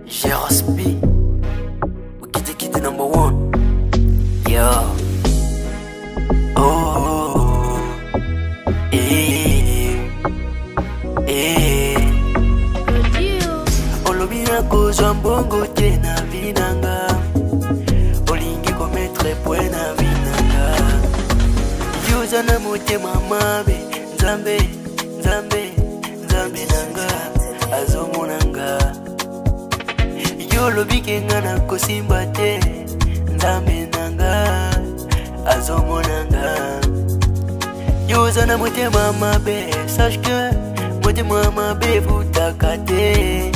Jeraspi, Kite number one. Yo. Oh. Olobina kozwa mbongo tena vinanga. Olingi kometre buena vinanga. Yuza na motema mabe. Nzambe nanga. Azomonanga. Yolobike ngana kosimba te. Nzambe nanga. Azomonanga. Yuza na motema mabe. Sache que motema mabe vutaka te.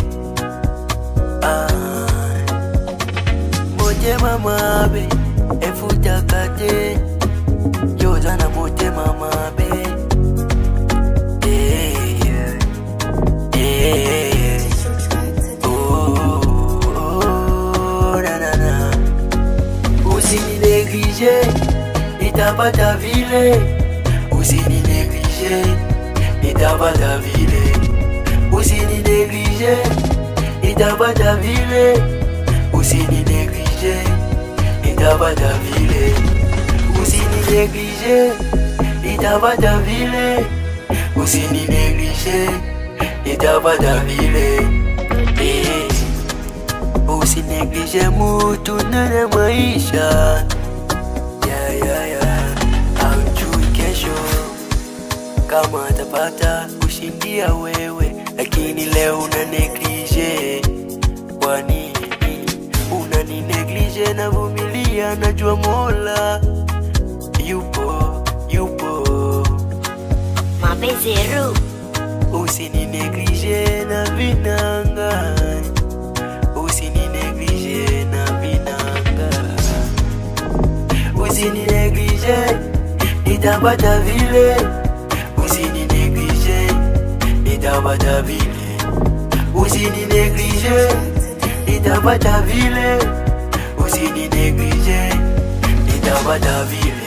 Motema mabe efutaka te. Yuza na motema mabe. Usini négligé, itaba ta ville. Usini négligé, itaba ta ville. Usini négligé, itaba ta ville. Usini négligé, itaba ta ville. Usini négligé, itaba ta ville. Usini négligé, itaba ta ville. Usi neglige mutu na maisha. Haujui kesho kama atapata kushindia wewe, lakini leo una neglige. Kwa nini unani neglige? Na vumilia, najua Mola yupo Mabezeru. Usini neglige na vinanga. Usini neglige na vinanga. Usini neglige, itaba ta ville. Usini neglige, itaba ta ville. Usini neglige, itaba ta ville. Usini neglige, itaba ta ville.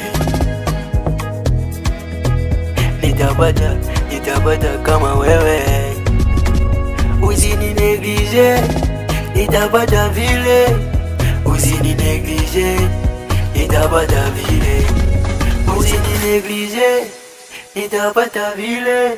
Nitabata kama wewe. Usini neglige, itaba ta ville. Usini neglige, itaba ta ville. Usini neglige, itaba ta ville.